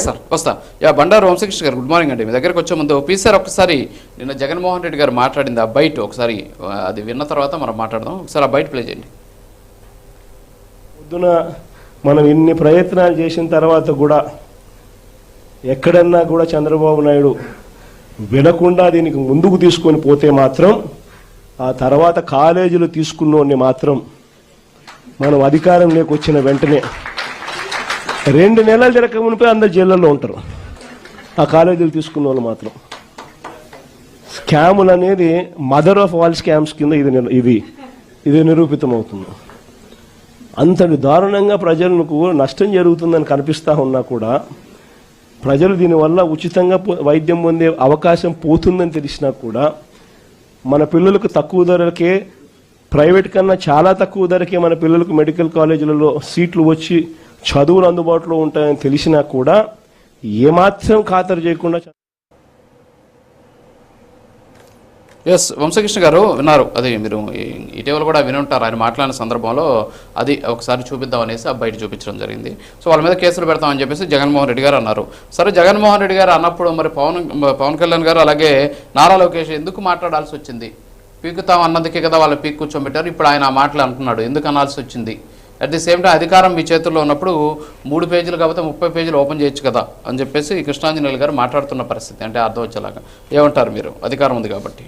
Sir వస్తా బండారు వంశకృష్ణ గారు good morning అండి. మీ దగ్గరకు వచ్చే ముందు సార్ ఒకసారి నిన్న జగన్మోహన్ రెడ్డి గారు మాట్లాడింది ఆ బయట ఒకసారి అది విన్న తర్వాత మనం మాట్లాడదాం. ఒకసారి ఆ బయట ప్లే చేయండి. పొద్దున మనం ఇన్ని ప్రయత్నాలు చేసిన తర్వాత కూడా ఎక్కడన్నా కూడా చంద్రబాబు నాయుడు వినకుండా దీనికి ముందుకు తీసుకొని పోతే మాత్రం ఆ తర్వాత కాలేజీలు తీసుకున్నోడిని మాత్రం మనం అధికారంలోకి వచ్చిన వెంటనే 2 నెలలు తిరగక మునిపే అందరు జైళ్ళల్లో ఉంటారు. ఆ కాలేజీలు తీసుకున్న వాళ్ళు మాత్రం స్కాములు అనేది మదర్ ఆఫ్ ఆల్ స్కామ్స్ కింద ఇది నిరూపితమవుతుంది. అంతటి దారుణంగా ప్రజలకు నష్టం జరుగుతుందని కనిపిస్తూ ఉన్నా కూడా ప్రజలు దీనివల్ల ఉచితంగా వైద్యం పొందే అవకాశం పోతుందని తెలిసినా కూడా మన పిల్లలకు తక్కువ ధరకే, ప్రైవేట్ కన్నా చాలా తక్కువ ధరకే మన పిల్లలకు మెడికల్ కాలేజీలలో సీట్లు వచ్చి చదువులు అందుబాటులో ఉంటాయని తెలిసినా కూడా ఏమాత్రం ఖాతరు చేయకుండా. ఎస్ వంశకృష్ణ గారు విన్నారు, అది మీరు ఇటీవల కూడా వినుంటారు. ఆయన మాట్లాడిన సందర్భంలో అది ఒకసారి చూపిద్దాం అనేసి ఆ బయట చూపించడం జరిగింది. సో వాళ్ళ మీద కేసులు పెడతామని చెప్పేసి జగన్మోహన్ రెడ్డి గారు అన్నారు. సరే జగన్మోహన్ రెడ్డి గారు అన్నప్పుడు మరి పవన్ కళ్యాణ్ గారు అలాగే నారా లోకేష్ ఎందుకు మాట్లాడాల్సి వచ్చింది? పీకుతాం అన్నదికే కదా వాళ్ళు పీక్ కూర్చోబెట్టారు. ఇప్పుడు ఆయన ఆ మాటలు అంటున్నాడు, ఎందుకు అనాల్సి వచ్చింది? అట్ ది సేమ్ టైం అధికారం మీ చేతుల్లో ఉన్నప్పుడు 3 పేజీలు కాకపోతే 30 పేజీలు ఓపెన్ చేయొచ్చు కదా అని చెప్పేసి కృష్ణాంజనేయులు గారు మాట్లాడుతున్న పరిస్థితి. అంటే అర్థం వచ్చేలాగా ఏమంటారు మీరు? అధికారం ఉంది కాబట్టి.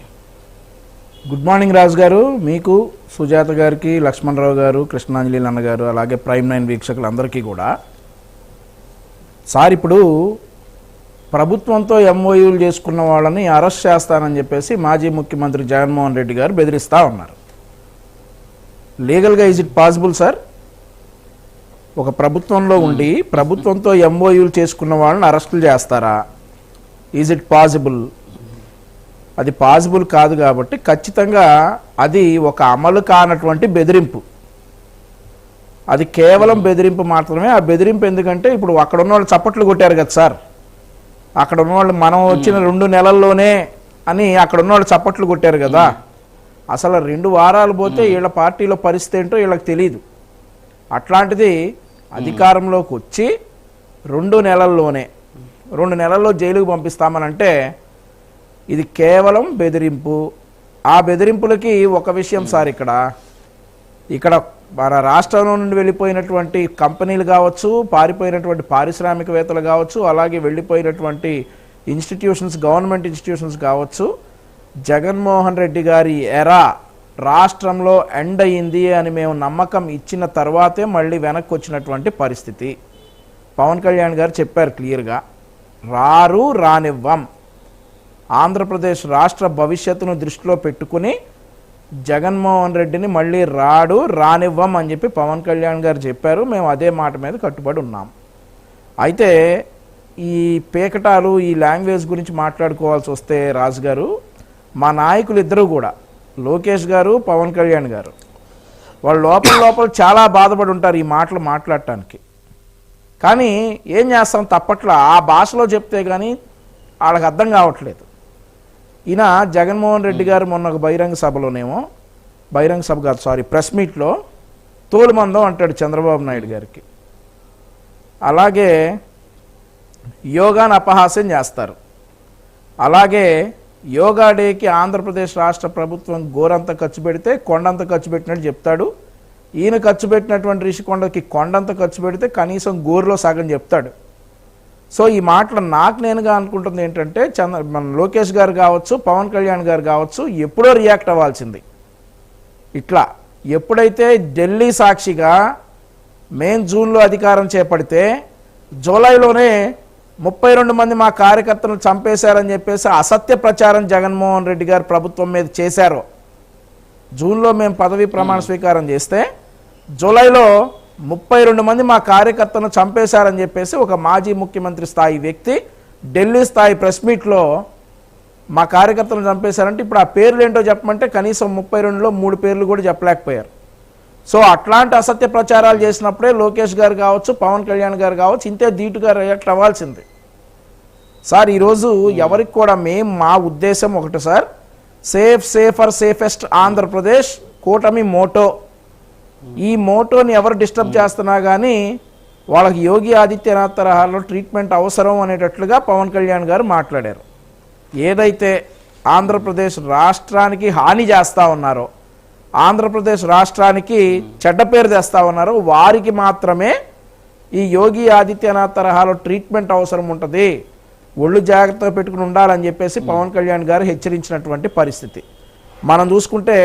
గుడ్ మార్నింగ్ రాజు గారు, మీకు, సుజాత గారికి, లక్ష్మణరావు గారు, కృష్ణాంజలి అన్న గారు, అలాగే ప్రైమ్ 9 వీక్షకులందరికీ కూడా. సార్ ఇప్పుడు ప్రభుత్వంతో ఎంఓయూలు చేసుకున్న వాళ్ళని అరెస్ట్ చేస్తానని చెప్పేసి మాజీ ముఖ్యమంత్రి జగన్మోహన్ రెడ్డి గారు బెదిరిస్తూ ఉన్నారు. లీగల్గా ఈజ్ ఇట్ పాసిబుల్ సార్? ఒక ప్రభుత్వంలో ఉండి ప్రభుత్వంతో ఎంఓయూలు చేసుకున్న వాళ్ళని అరెస్టులు చేస్తారా? Is it possible? అది పాసిబుల్ కాదు. కాబట్టి ఖచ్చితంగా అది ఒక అమలు కానటువంటి బెదిరింపు. అది కేవలం బెదిరింపు మాత్రమే. ఆ బెదిరింపు ఎందుకంటే ఇప్పుడు అక్కడ ఉన్న వాళ్ళు చప్పట్లు కొట్టారు కదా సార్, అక్కడ ఉన్న వాళ్ళు మనం వచ్చిన 2 నెలల్లోనే అని అక్కడ ఉన్న వాళ్ళు చప్పట్లు కొట్టారు కదా. అసలు 2 వారాలు పోతే వీళ్ళ పార్టీలో పరిస్థితి ఏంటో వీళ్ళకి తెలియదు. అట్లాంటిది అధికారంలోకి వచ్చి 2 నెలల్లోనే 2 నెలల్లో జైలుకు పంపిస్తామనంటే ఇది కేవలం బెదిరింపు. ఆ బెదిరింపులకి ఒక విషయం సార్, ఇక్కడ మన రాష్ట్రంలో నుండి వెళ్ళిపోయినటువంటి కంపెనీలు కావచ్చు, పారిపోయినటువంటి పారిశ్రామికవేత్తలు కావచ్చు, అలాగే వెళ్ళిపోయినటువంటి ఇన్స్టిట్యూషన్స్, గవర్నమెంట్ ఇన్స్టిట్యూషన్స్ కావచ్చు, జగన్మోహన్ రెడ్డి గారి ఎరా రాష్ట్రంలో ఎండ్ అయ్యింది అని మేము నమ్మకం ఇచ్చిన తర్వాతే మళ్ళీ వెనక్కి వచ్చినటువంటి పరిస్థితి. పవన్ కళ్యాణ్ గారు చెప్పారు క్లియర్గా, రానివ్వం. ఆంధ్రప్రదేశ్ రాష్ట్ర భవిష్యత్తును దృష్టిలో పెట్టుకుని జగన్మోహన్ రెడ్డిని మళ్ళీ రానివ్వం అని చెప్పి పవన్ కళ్యాణ్ గారు చెప్పారు. మేము అదే మాట మీద కట్టుబడి ఉన్నాం. అయితే ఈ పేకటాలు, ఈ లాంగ్వేజ్ గురించి మాట్లాడుకోవాల్సి వస్తే రాజు గారు, మా నాయకులు ఇద్దరు కూడా, లోకేష్ గారు, పవన్ కళ్యాణ్ గారు, వాళ్ళు లోపల చాలా బాధపడి ఉంటారు ఈ మాటలు మాట్లాడటానికి. కానీ ఏం చేస్తాం, తప్పట్లా. ఆ భాషలో చెప్తే కానీ వాళ్ళకి అర్థం కావట్లేదు. ఈయన జగన్మోహన్ రెడ్డి గారు మొన్న ఒక బహిరంగ సభ కాదు సారీ ప్రెస్ మీట్లో తోలుమందం అంటాడు చంద్రబాబు నాయుడు గారికి. అలాగే యోగాను అపహాస్యం చేస్తారు. అలాగే యోగా డేకి ఆంధ్రప్రదేశ్ రాష్ట్ర ప్రభుత్వం గోరంత ఖర్చు పెడితే కొండంత ఖర్చు పెట్టినట్టు చెప్తాడు. ఈయన ఖర్చు పెట్టినటువంటి రిషికొండకి కొండంత ఖర్చు పెడితే కనీసం గోరులో సగం చెప్తాడు. సో ఈ మాటలు నాకు నేనుగా అనుకుంటుంది ఏంటంటే, మన లోకేష్ గారు కావచ్చు, పవన్ కళ్యాణ్ గారు కావచ్చు, ఎప్పుడో రియాక్ట్ అవ్వాల్సింది. ఇట్లా ఎప్పుడైతే ఢిల్లీ సాక్షిగా మేము జూన్లో అధికారం చేపడితే జూలైలోనే 32 మంది మా కార్యకర్తలను చంపేశారని చెప్పేసి అసత్య ప్రచారం జగన్మోహన్ రెడ్డి గారు ప్రభుత్వం మీద చేశారు. జూన్లో మేము పదవీ ప్రమాణ స్వీకారం చేస్తే జూలైలో 32 మంది మా కార్యకర్తను చంపేశారని చెప్పేసి ఒక మాజీ ముఖ్యమంత్రి స్థాయి వ్యక్తి ఢిల్లీ స్థాయి ప్రెస్ మీట్లో మా కార్యకర్తలను చంపేశారంటే ఇప్పుడు ఆ పేర్లు ఏంటో చెప్పమంటే కనీసం 32లో 3 పేర్లు కూడా చెప్పలేకపోయారు. సో అట్లాంటి అసత్య ప్రచారాలు చేసినప్పుడే లోకేష్ గారు కావచ్చు, పవన్ కళ్యాణ్ గారు కావచ్చు ఇంతే ధీటుగా రియాక్ట్ అవ్వాల్సింది. సార్ ఈరోజు ఎవరికి కూడా మా ఉద్దేశం ఒకటి సార్, సేఫర్ సేఫెస్ట్ ఆంధ్రప్రదేశ్ కూటమి మోటో. ఈ మోటోని ఎవరు డిస్టర్బ్ చేస్తున్నా కానీ వాళ్ళకి యోగి ఆదిత్యనాథ్ తరహాలో ట్రీట్మెంట్ అవసరం అనేటట్లుగా పవన్ కళ్యాణ్ గారు మాట్లాడారు. ఏదైతే ఆంధ్రప్రదేశ్ రాష్ట్రానికి హాని చేస్తూ ఉన్నారో, ఆంధ్రప్రదేశ్ రాష్ట్రానికి చెడ్డ పేరు తెస్తా ఉన్నారో వారికి మాత్రమే ఈ యోగి ఆదిత్యనాథ్ తరహాలో ట్రీట్మెంట్ అవసరం ఉంటుంది, ఒళ్ళు జాగ్రత్తగా పెట్టుకుని ఉండాలని చెప్పేసి పవన్ కళ్యాణ్ గారు హెచ్చరించినటువంటి పరిస్థితి. మనం చూసుకుంటే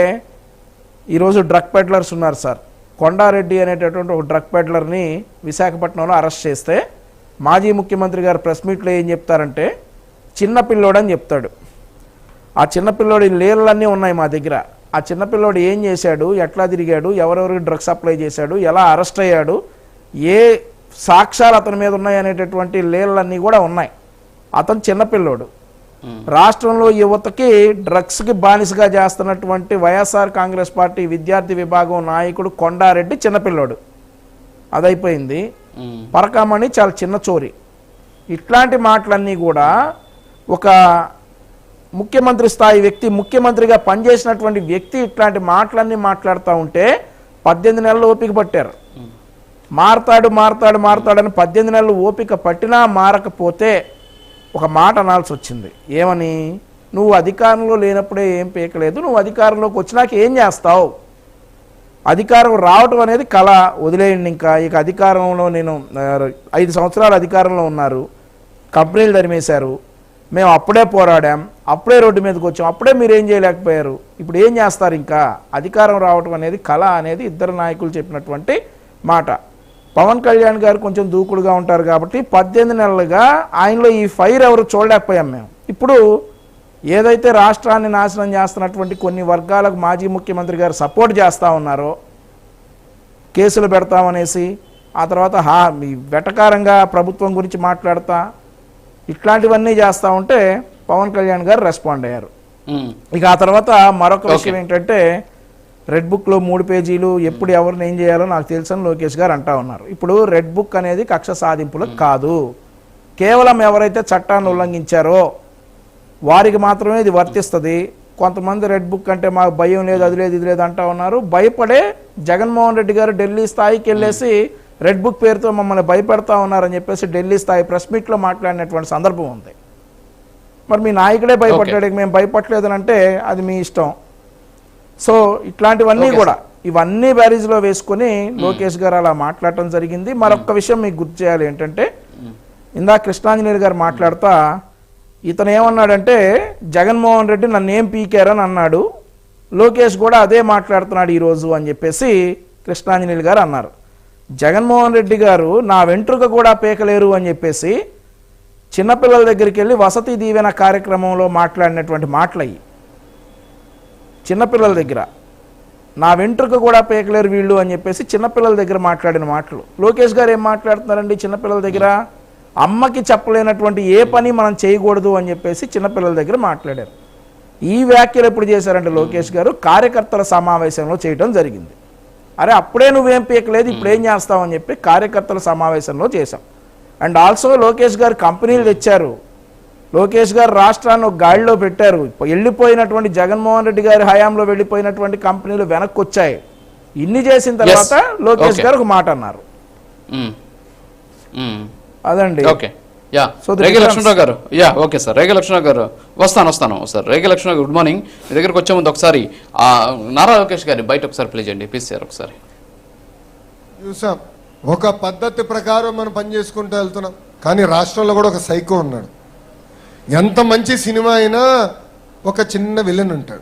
ఈరోజు డ్రగ్ పెడ్లర్స్ ఉన్నారు సార్. కొండారెడ్డి అనేటటువంటి ఒక డ్రగ్ పెడ్లర్ని విశాఖపట్నంలో అరెస్ట్ చేస్తే మాజీ ముఖ్యమంత్రి గారు ప్రెస్ మీట్లో ఏం చెప్తారంటే చిన్నపిల్లోడని చెప్తాడు. ఆ చిన్నపిల్లోడి లీలలన్నీ ఉన్నాయి మా దగ్గర. ఆ చిన్నపిల్లోడు ఏం చేశాడు, ఎట్లా తిరిగాడు, ఎవరెవరికి డ్రగ్స్ సప్లై చేశాడు, ఎలా అరెస్ట్ అయ్యాడు, ఏ సాక్ష్యాలు అతని మీద ఉన్నాయి అనేటటువంటి లీలలన్నీ కూడా ఉన్నాయి. అతను చిన్నపిల్లోడు. రాష్ట్రంలో యువతకి డ్రగ్స్కి బానిసగా చేస్తున్నటువంటి వైఎస్ఆర్ కాంగ్రెస్ పార్టీ విద్యార్థి విభాగం నాయకుడు కొండారెడ్డి చిన్నపిల్లోడు. అదైపోయింది. పరకామణి చాలా చిన్న చోరీ. ఇట్లాంటి మాటలన్నీ కూడా ఒక ముఖ్యమంత్రి స్థాయి వ్యక్తి, ముఖ్యమంత్రిగా పనిచేసినటువంటి వ్యక్తి ఇట్లాంటి మాటలన్నీ మాట్లాడుతూ ఉంటే 18 నెలలు ఓపిక పట్టారు. మారతాడు మారతాడు మారతాడని 18 నెలలు ఓపిక పట్టినా మారకపోతే ఒక మాట అనాల్సి వచ్చింది. ఏమని? నువ్వు అధికారంలో లేనప్పుడే ఏం పీకలేదు, నువ్వు అధికారంలోకి వచ్చినాక ఏం చేస్తావు? అధికారం రావటం అనేది కళ, వదిలేయండి. ఇక అధికారంలో నేను 5 సంవత్సరాలు అధికారంలో ఉన్నారు, కంపెనీలు తరిమేశారు, మేము అప్పుడే పోరాడాం, అప్పుడే రోడ్డు మీదకి వచ్చాం, అప్పుడే మీరు ఏం చేయలేకపోయారు, ఇప్పుడు ఏం చేస్తారు? ఇంకా అధికారం రావటం అనేది కళ అనేది ఇద్దరు నాయకులు చెప్పినటువంటి మాట. పవన్ కళ్యాణ్ గారు కొంచెం దూకుడుగా ఉంటారు కాబట్టి 18 నెలలుగా ఆయనలో ఈ ఫైర్ ఎవరు చూడలేకపోయాం మేము. ఇప్పుడు ఏదైతే రాష్ట్రాన్ని నాశనం చేస్తున్నటువంటి కొన్ని వర్గాలకు మాజీ ముఖ్యమంత్రి గారు సపోర్ట్ చేస్తూ ఉన్నారో, కేసులు పెడతామనేసి, ఆ తర్వాత వెటకారంగా ప్రభుత్వం గురించి మాట్లాడతా ఇట్లాంటివన్నీ చేస్తూ ఉంటే పవన్ కళ్యాణ్ గారు రెస్పాండ్ అయ్యారు. ఇక ఆ తర్వాత మరొక విషయం ఏంటంటే, రెడ్ బుక్లో 3 పేజీలు ఎప్పుడు ఎవరిని ఏం చేయాలో నాకు తెలుసని లోకేష్ గారు అంటా ఉన్నారు. ఇప్పుడు రెడ్ బుక్ అనేది కక్ష సాధింపులకు కాదు, కేవలం ఎవరైతే చట్టాన్ని ఉల్లంఘించారో వారికి మాత్రమే ఇది వర్తిస్తుంది. కొంతమంది రెడ్ బుక్ అంటే మాకు భయం లేదు, అది లేదు, ఇది లేదు అంటా ఉన్నారు. భయపడే జగన్మోహన్ రెడ్డి గారు ఢిల్లీ స్థాయికి వెళ్ళేసి రెడ్ బుక్ పేరుతో మమ్మల్ని భయపెడతా ఉన్నారని చెప్పేసి ఢిల్లీ స్థాయి ప్రెస్ మీట్లో మాట్లాడినటువంటి సందర్భం ఉంది. మరి మీ నాయకుడే భయపడ్డాడు, మేము భయపడలేదని అంటే అది మీ ఇష్టం. సో ఇట్లాంటివన్నీ కూడా ఇవన్నీ బ్యారేజ్లో వేసుకొని లోకేష్ గారు అలా మాట్లాడటం జరిగింది. మరొక విషయం మీకు గుర్తు చేయాలి ఏంటంటే, ఇందా కృష్ణాంజనేయులు గారు మాట్లాడుతా ఇతను ఏమన్నాడంటే జగన్మోహన్ రెడ్డి నన్ను ఏం పీకారని అన్నాడు, లోకేష్ కూడా అదే మాట్లాడుతున్నాడు ఈరోజు అని చెప్పేసి కృష్ణాంజనేయులు గారు అన్నారు. జగన్మోహన్ రెడ్డి గారు నా వెంట్రుక కూడా పీకలేరు అని చెప్పేసి చిన్నపిల్లల దగ్గరికి వెళ్ళి వసతి దీవెన కార్యక్రమంలో మాట్లాడినటువంటి మాటలయ్యి. చిన్నపిల్లల దగ్గర నా వెంట్రుక కూడా పీకలేరు వీళ్ళు అని చెప్పేసి చిన్నపిల్లల దగ్గర మాట్లాడిన మాటలు. లోకేష్ గారు ఏం మాట్లాడుతున్నారండి చిన్నపిల్లల దగ్గర? అమ్మకి చెప్పలేనటువంటి ఏ పని మనం చేయకూడదు అని చెప్పేసి చిన్నపిల్లల దగ్గర మాట్లాడారు. ఈ వ్యాఖ్యలు ఎప్పుడు చేశారంటే లోకేష్ గారు కార్యకర్తల సమావేశంలో చేయడం జరిగింది. అరే అప్పుడే నువ్వేం పీకలేదు, ఇప్పుడు ఏం చేస్తావు అని చెప్పి కార్యకర్తల సమావేశంలో చేశాం. అండ్ ఆల్సో లోకేష్ గారు కంపెనీలు తెచ్చారు, లోకేష్ గారు రాష్ట్రాన్ని ఒక గాడిలో పెట్టారు. వెళ్ళిపోయినటువంటి జగన్మోహన్ రెడ్డి గారి హయాంలో వెళ్ళిపోయినటువంటి కంపెనీలు వెనక్కి వచ్చాయి. ఇన్ని చేసిన తర్వాత లోకేష్ గారు ఒక మాట అన్నారు. అదండి. ఓకే రేగే లక్ష్మణరావు గారు, ఓకే సార్. రేగే లక్ష్మణరావు గారు వస్తాను సార్. రేగే లక్ష్మణరావు గుడ్ మార్నింగ్. మీ దగ్గరకు వచ్చే ముందు ఒకసారి నారా లోకేష్ గారిని బయట ఒకసారి ప్లే చేయండి, ప్లీజ్ సార్. ఒకసారి చూసాం, ఒక పద్ధతి ప్రకారం మనం పనిచేసుకుంటూ వెళ్తున్నాం. కానీ రాష్ట్రంలో కూడా ఒక సైకో ఉన్నాడు. ఎంత మంచి సినిమా అయినా ఒక చిన్న విలన్ ఉంటాడు.